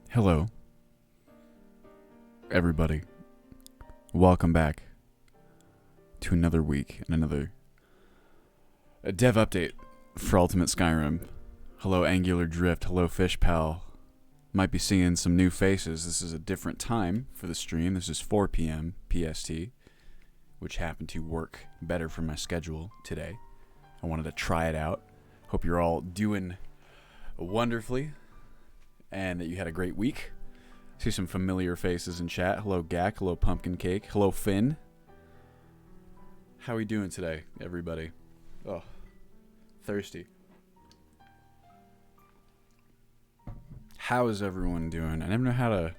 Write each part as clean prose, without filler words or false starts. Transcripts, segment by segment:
Hello, everybody. Welcome back to another week and another dev update for Ultimate Skyrim. Hello, Angular Drift. Hello, Fish Pal. Might be seeing some new faces. This is a different time for the stream. This is 4 p.m. PST, which happened to work better for my schedule today. I wanted to try it out. Hope you're all doing wonderfully and that you had a great week. See some familiar faces in chat. Hello, Gak. Hello, Pumpkin Cake. Hello, Finn. How are we doing today, everybody? Oh, thirsty. How is everyone doing? I never know how to...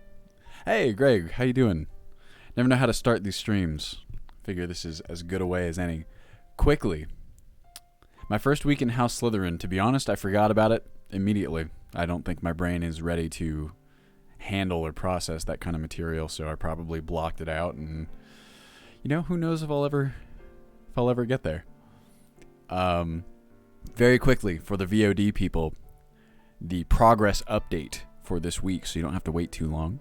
Hey, Greg. How you doing? Never know how to start these streams. Figure this is as good a way as any. Quickly. My first week in House Slytherin. To be honest, I forgot about it immediately. I don't think my brain is ready to handle or process that kind of material, so I probably blocked it out, and who knows if I'll ever get there. Very quickly, for the VOD people, the progress update for this week, so you don't have to wait too long.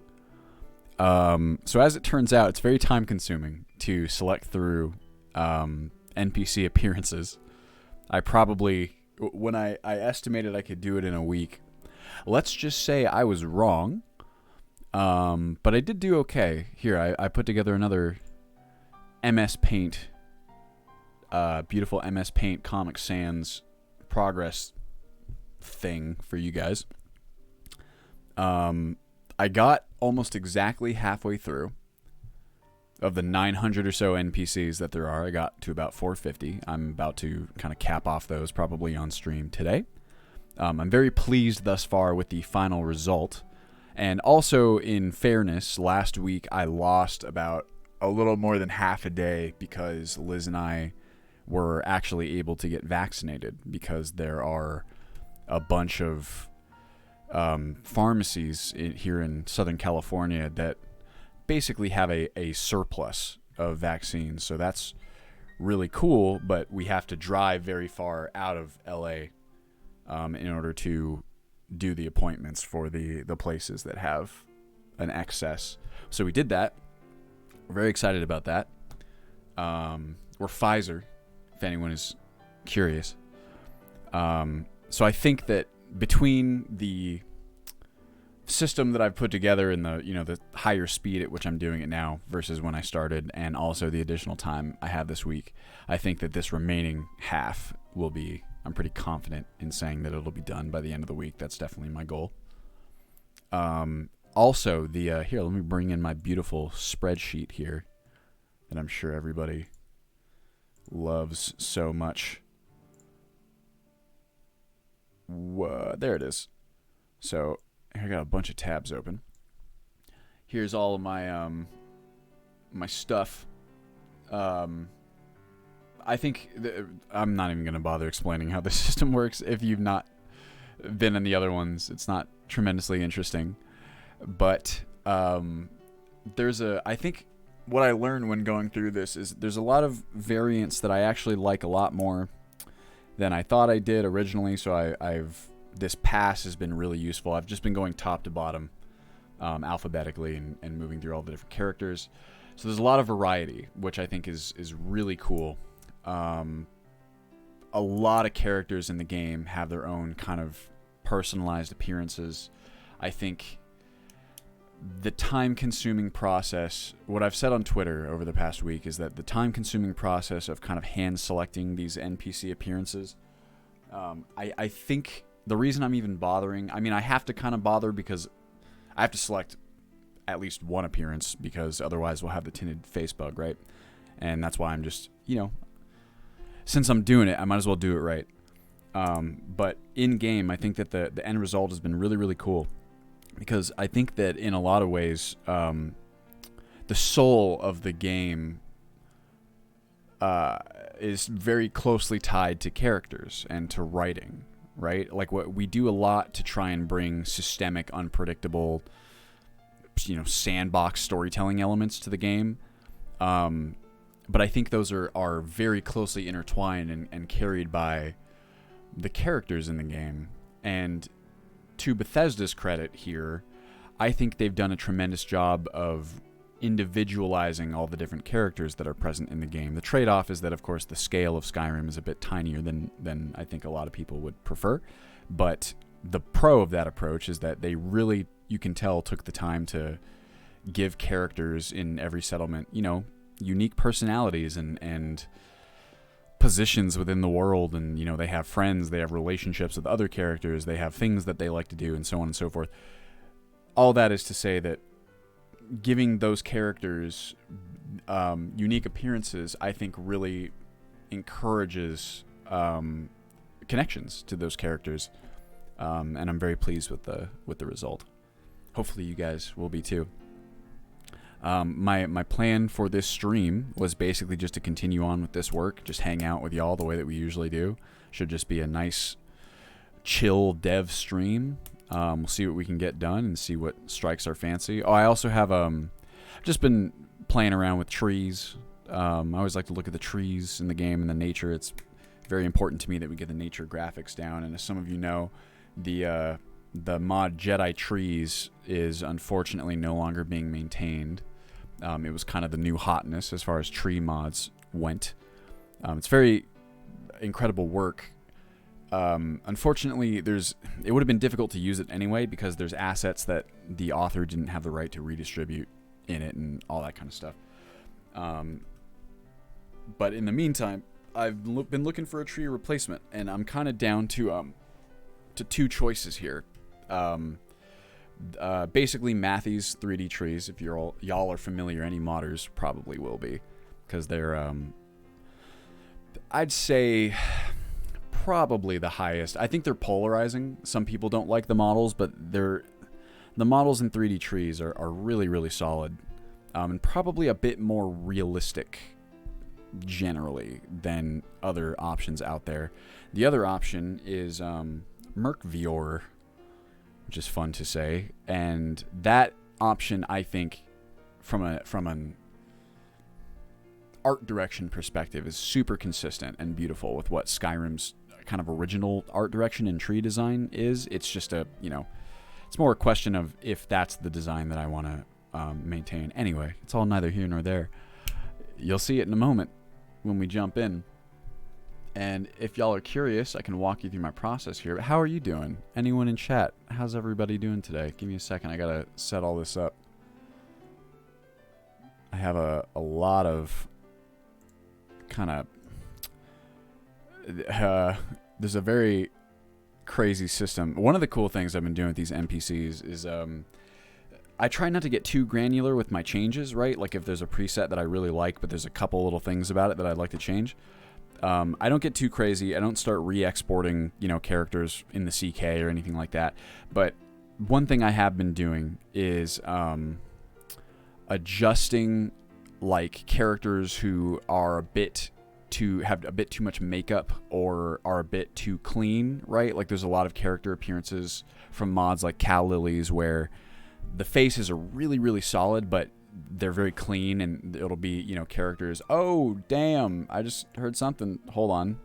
So as it turns out, it's very time consuming to select through NPC appearances. I probably, when I estimated I could do it in a week, let's just say I was wrong, but I did do okay. Here, I put together another MS Paint, beautiful MS Paint Comic Sans progress thing for you guys. I got almost exactly halfway through. Of the 900 or so NPCs that there are, I got to about 450. I'm about to kind of cap off those probably on stream today. I'm very pleased thus far with the final result. And also, in fairness, last week I lost about a little more than half a day because Liz and I were actually able to get vaccinated, because there are a bunch of pharmacies here in Southern California that basically have a surplus of vaccines. So that's really cool, but we have to drive very far out of LA in order to do the appointments for the places that have an excess. So we did that. We're very excited about that. We're Pfizer, if anyone is curious. So I think that between the system that I've put together and the higher speed at which I'm doing it now versus when I started, and also the additional time I have this week, I think that this remaining half will be, I'm pretty confident in saying that it'll be done by the end of the week. That's definitely my goal. Also, here, let me bring in my beautiful spreadsheet here that I'm sure everybody loves so much. Whoa, there it is. So I got a bunch of tabs open. Here's all of my my stuff. I think I'm not even going to bother explaining how the system works. If you've not been in the other ones, it's not tremendously interesting. But I think what I learned when going through this is there's a lot of variants that I actually like a lot more than I thought I did originally. So this pass has been really useful. I've just been going top to bottom alphabetically and moving through all the different characters. So there's a lot of variety, which I think is really cool. A lot of characters in the game have their own kind of personalized appearances. I think the time-consuming process, what I've said on Twitter over the past week, is that the time-consuming process of kind of hand-selecting these NPC appearances, I think the reason I'm even bothering, I mean, I have to kind of bother because I have to select at least one appearance, because otherwise we'll have the tinted face bug, right? And that's why I'm just, since I'm doing it, I might as well do it right. But in-game, I think that the end result has been really, really cool, because I think that in a lot of ways, the soul of the game is very closely tied to characters and to writing, right? Like, what we do a lot to try and bring systemic, unpredictable, sandbox storytelling elements to the game. But I think those are very closely intertwined and carried by the characters in the game. And to Bethesda's credit here, I think they've done a tremendous job of individualizing all the different characters that are present in the game. The trade-off is that, of course, the scale of Skyrim is a bit tinier than I think a lot of people would prefer. But the pro of that approach is that they really, you can tell, took the time to give characters in every settlement, unique personalities and positions within the world. And, they have friends, they have relationships with other characters, they have things that they like to do, and so on and so forth. All that is to say that giving those characters unique appearances, I think, really encourages connections to those characters, and I'm very pleased with the result. Hopefully, you guys will be too. My plan for this stream was basically just to continue on with this work, just hang out with y'all the way that we usually do. Should just be a nice, chill dev stream. We'll see what we can get done and see what strikes our fancy. Oh, I also have just been playing around with trees. I always like to look at the trees in the game and the nature. It's very important to me that we get the nature graphics down. And as some of you know, the mod Jedi Trees is unfortunately no longer being maintained. It was kind of the new hotness as far as tree mods went. It's very incredible work. Unfortunately, it would have been difficult to use it anyway because there's assets that the author didn't have the right to redistribute in it and all that kind of stuff. But in the meantime, I've been looking for a tree replacement, and I'm kind of down to two choices here. Basically, Matthys 3D trees. If y'all are familiar, any modders probably will be, because they're I'd say probably the highest. I think they're polarizing. Some people don't like the models, but the models in 3D trees are really, really solid, and probably a bit more realistic generally than other options out there. The other option is Merkvior, which is fun to say, and that option, I think, from an art direction perspective, is super consistent and beautiful with what Skyrim's kind of original art direction and tree design is. It's just it's more a question of if that's the design that I want to maintain. Anyway, it's all neither here nor there. You'll see it in a moment when we jump in. And if y'all are curious, I can walk you through my process here. How are you doing? Anyone in chat? How's everybody doing today? Give me a second. I gotta set all this up. I have a lot of kind of there's a very crazy system. One of the cool things I've been doing with these NPCs is I try not to get too granular with my changes, right? Like if there's a preset that I really like, but there's a couple little things about it that I'd like to change, I don't get too crazy. I don't start re-exporting, characters in the CK or anything like that. But one thing I have been doing is adjusting like characters who are have a bit too much makeup or are a bit too clean, right? Like there's a lot of character appearances from mods like Cal Lilies where the faces are really, really solid, but they're very clean, and it'll be, characters. Oh, damn. I just heard something. Hold on.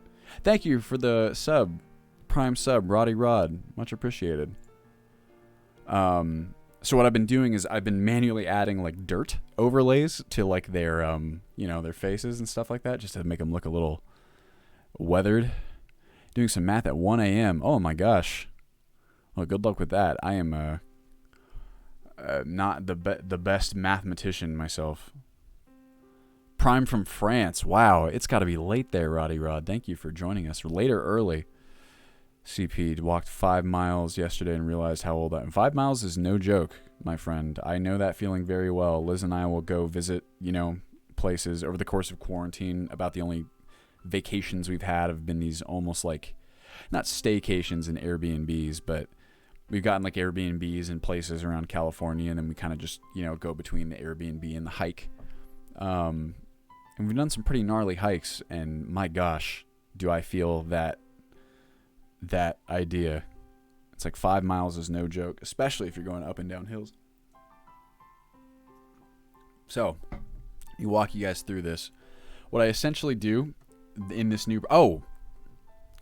Thank you for the sub. Prime sub, Roddy Rod. Much appreciated. So what I've been doing is I've been manually adding like dirt overlays to like their their faces and stuff like that, just to make them look a little weathered. Doing some math at 1 a.m. Oh my gosh. Well, good luck with that. I am not the best mathematician myself. Prime from France. Wow, it's got to be late there, Roddy Rod. Thank you for joining us. Late or early? CP walked 5 miles yesterday and realized how old I am. 5 miles is no joke, my friend. I know that feeling very well. Liz and I will go visit, places over the course of quarantine. About the only vacations we've had have been these almost like, not staycations and Airbnbs, but we've gotten like Airbnbs in places around California, and then we kind of just, go between the Airbnb and the hike. And we've done some pretty gnarly hikes, and my gosh, do I feel that idea. It's like 5 miles is no joke, especially if you're going up and down hills. So, let me walk you guys through this. What I essentially do in this new... Oh!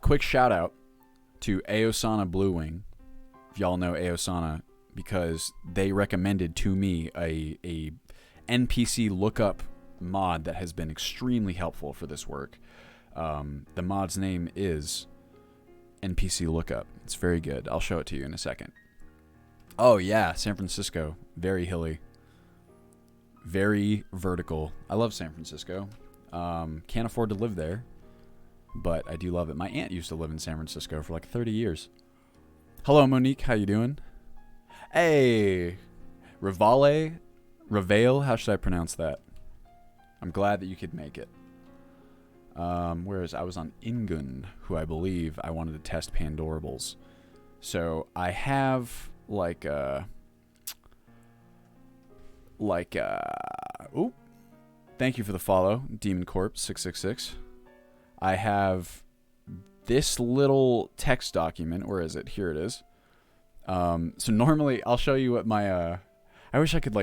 Quick shout out to Aosana Blue Wing. If y'all know Aosana, because they recommended to me a NPC lookup mod that has been extremely helpful for this work. The mod's name is NPC Lookup. It's very good. I'll show it to you in a second. Oh yeah, San Francisco. Very hilly. Very vertical. I love San Francisco. Can't afford to live there, but I do love it. My aunt used to live in San Francisco for like 30 years. Hello, Monique. How you doing? Hey, Revale. How should I pronounce that? I'm glad that you could make it. Whereas I was on Ingun, who I believe I wanted to test Pandorables. So I have ooh, thank you for the follow, Demon Corp 666. I have this little text document. Where is it? Here it is. So normally I'll show you what my I wish I could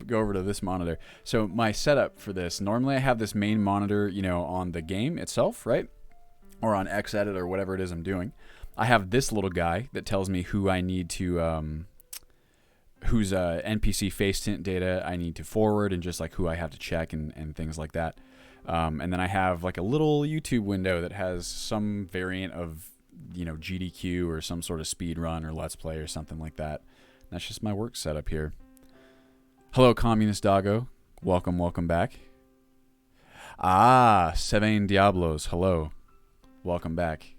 go over to this monitor. So my setup for this, normally I have this main monitor, on the game itself, right? Or on Xedit or whatever it is I'm doing. I have this little guy that tells me who I need to, whose NPC face tint data I need to forward, and just who I have to check and things like that. And then I have a little YouTube window that has some variant of, GDQ or some sort of speed run or Let's Play or something like that. That's just my work setup here. Hello, Communist Doggo. Welcome back. Ah, Seven Diablos. Hello. Welcome back.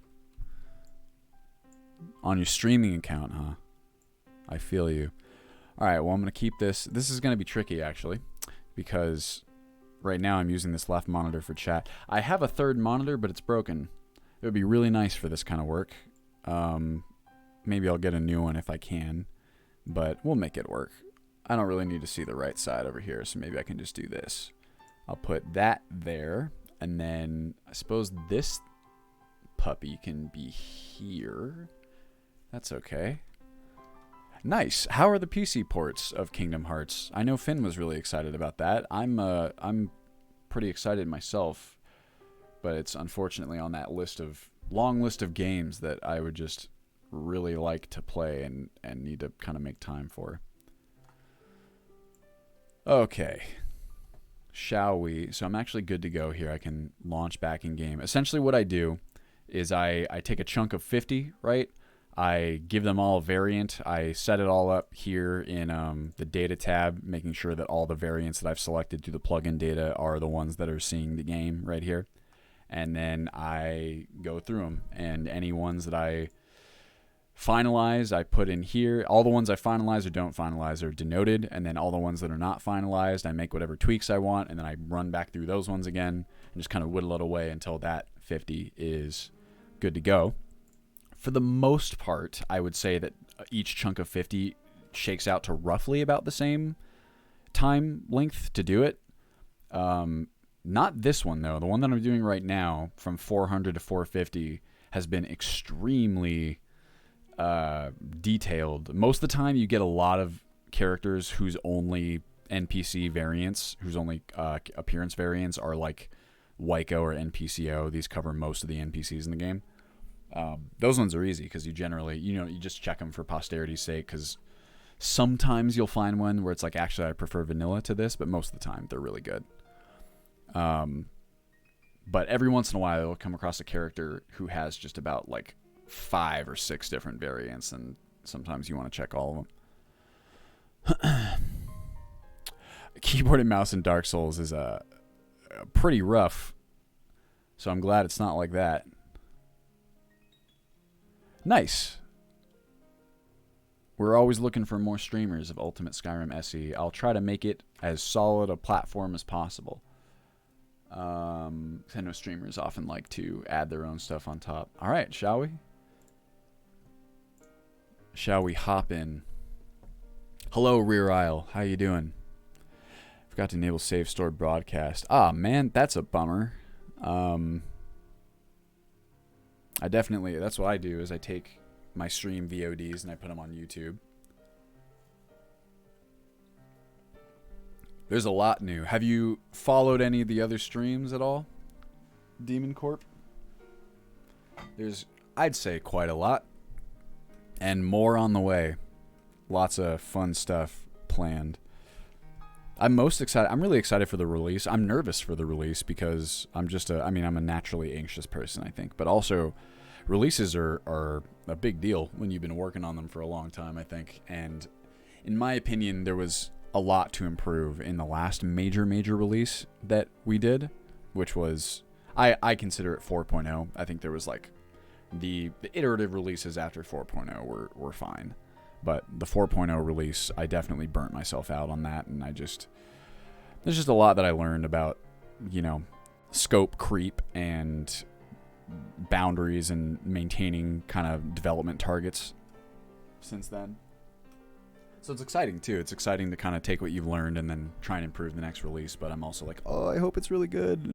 On your streaming account, huh? I feel you. Alright, well, I'm going to keep this. This is going to be tricky, actually, because right now I'm using this left monitor for chat. I have a third monitor, but it's broken. It would be really nice for this kind of work. Maybe I'll get a new one if I can, but we'll make it work. I don't really need to see the right side over here, so maybe I can just do this. I'll put that there, and then I suppose this puppy can be here. That's okay. Nice. How are the PC ports of Kingdom Hearts? I know Finn was really excited about that. I'm pretty excited myself, but it's unfortunately on that long list of games that I would just really like to play and need to kind of make time for. Okay, shall we? So I'm actually good to go here. I can launch back in game. Essentially what I do is I take a chunk of 50, right? I give them all a variant. I set it all up here in the data tab, making sure that all the variants that I've selected through the plugin data are the ones that are seeing the game right here. And then I go through them, and any ones that I finalize, I put in here. All the ones I finalize or don't finalize are denoted, and then all the ones that are not finalized, I make whatever tweaks I want, and then I run back through those ones again and just kind of whittle it away until that 50 is good to go. For the most part, I would say that each chunk of 50 shakes out to roughly about the same time length to do it. Not this one, though. The one that I'm doing right now, from 400 to 450, has been extremely detailed. Most of the time you get a lot of characters whose only NPC variants, whose only appearance variants are like Waiko or NPCO. These cover most of the NPCs in the game. Those ones are easy because you generally, you just check them for posterity's sake, because sometimes you'll find one where it's like, actually I prefer vanilla to this, but most of the time they're really good. But every once in a while you'll come across a character who has just about 5 or 6 different variants, and sometimes you want to check all of them. Keyboard and mouse in Dark Souls is pretty rough, so I'm glad it's not like that. Nice. We're always looking for more streamers of Ultimate Skyrim SE. I'll try to make it as solid a platform as possible. I know streamers often like to add their own stuff on top. All right, shall we? Shall we hop in? Hello, Rear Isle. How you doing? Forgot to enable save stored broadcast. Ah, man, that's a bummer. That's what I do, is I take my stream VODs and I put them on YouTube. There's a lot new. Have you followed any of the other streams at all, Demon Corp? There's, I'd say, quite a lot. And more on the way. Lots of fun stuff planned. I'm most excited. I'm really excited for the release. I'm nervous for the release because I'm a naturally anxious person, I think. But also, releases are a big deal when you've been working on them for a long time, I think. And in my opinion, there was a lot to improve in the last major release that we did, which was, I consider it 4.0. I think there was like the iterative releases after 4.0 were fine. But the 4.0 release, I definitely burnt myself out on that, and there's just a lot that I learned about, scope creep and boundaries and maintaining kind of development targets since then. So it's exciting, too. It's exciting to kind of take what you've learned and then try and improve the next release, but I'm also like, oh, I hope it's really good.